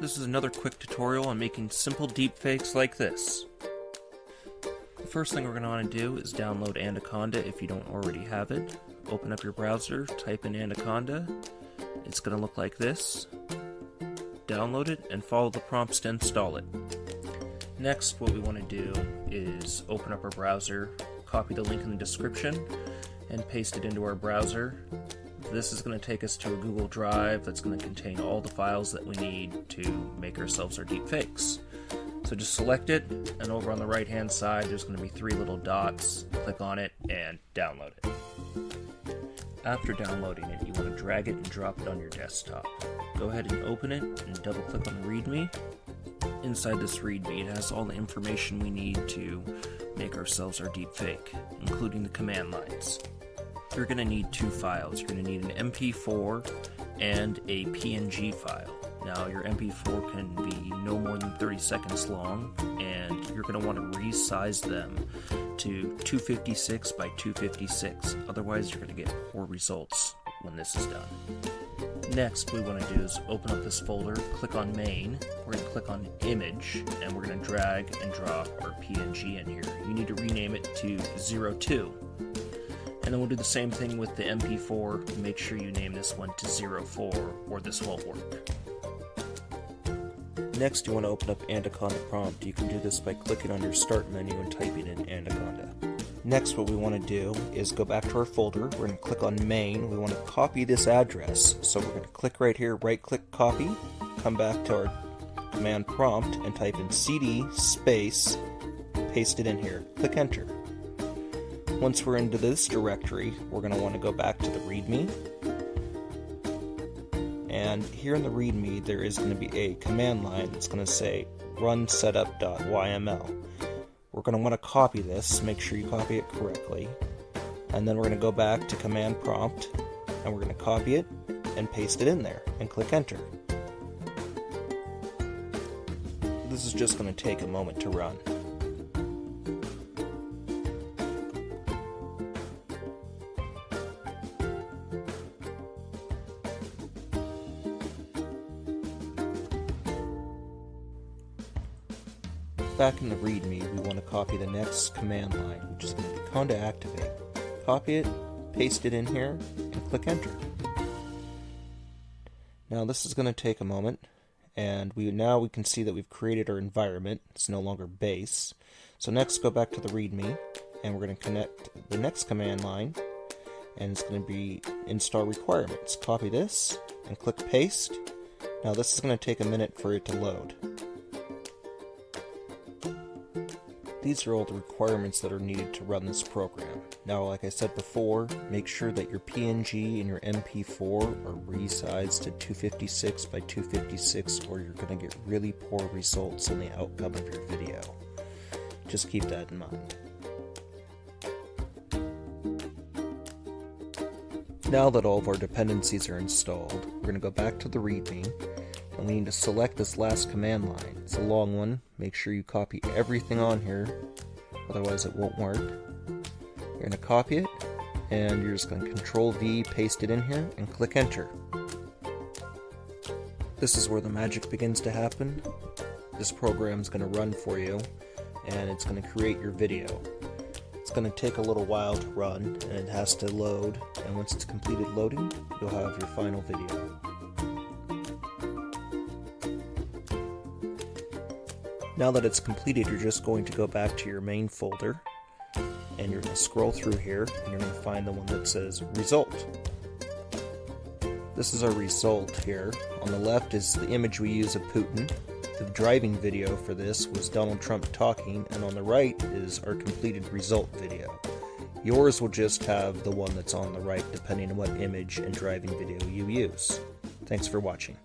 This is another quick tutorial on making simple deepfakes like this. The first thing we're going to want to do is download Anaconda if you don't already have it. Open up your browser, type in Anaconda. It's going to look like this. Download it and follow the prompts to install it. Next, what we want to do is open up our browser, copy the link in the description, and paste it into our browser. This is going to take us to a Google Drive that's going to contain all the files that we need to make ourselves our deepfakes. So just select it, and over on the right hand side there's going to be three little dots. Click on it and download it. After downloading it, you want to drag it and drop it on your desktop. Go ahead and open it and double click on the README. Inside this README, it has all the information we need to make ourselves our deepfake, including the command lines. You're going to need two files. You're going to need an MP4 and a PNG file. Now, your MP4 can be no more than 30 seconds long, and you're going to want to resize them to 256 by 256. Otherwise, you're going to get poor results when this is done. Next, what we want to do is open up this folder, click on Main, we're going to click on Image, and we're going to drag and drop our PNG in here. You need to rename it to 02. And then we'll do the same thing with the MP4. Make sure you name this one to 04 or this won't work. Next, you want to open up Anaconda prompt. You can do this by clicking on your Start menu and typing in Anaconda. Next, what we want to do is go back to our folder. We're going to click on Main. We want to copy this address. So we're going to click right here, right-click Copy, come back to our command prompt and type in CD space, paste it in here. Click Enter. Once we're into this directory, we're going to want to go back to the README. And here in the README, there is going to be a command line that's going to say run setup.yml. We're going to want to copy this, make sure you copy it correctly. And then we're going to go back to command prompt, and we're going to copy it and paste it in there, and click Enter. This is just going to take a moment to run. Back in the README, we want to copy the next command line, which is going to be conda activate. Copy it, paste it in here, and click Enter. Now this is going to take a moment, and we can see that we've created our environment. It's no longer base. So next, go back to the README, and we're going to connect the next command line, and it's going to be install requirements. Copy this, and click paste. Now this is going to take a minute for it to load. These are all the requirements that are needed to run this program. Now, like I said before, make sure that your PNG and your MP4 are resized to 256 by 256 or you're going to get really poor results in the outcome of your video. Just keep that in mind. Now that all of our dependencies are installed, we're going to go back to the README. And we need to select this last command line. It's a long one. Make sure you copy everything on here, otherwise it won't work. You're going to copy it, and you're just going to Control V, paste it in here, and click Enter. This is where the magic begins to happen. This program is going to run for you, and it's going to create your video. It's going to take a little while to run, and it has to load, and once it's completed loading, you'll have your final video. Now that it's completed, you're just going to go back to your main folder, and you're going to scroll through here, and you're going to find the one that says Result. This is our result here. On the left is the image we use of Putin. The driving video for this was Donald Trump talking, and on the right is our completed result video. Yours will just have the one that's on the right, depending on what image and driving video you use. Thanks for watching.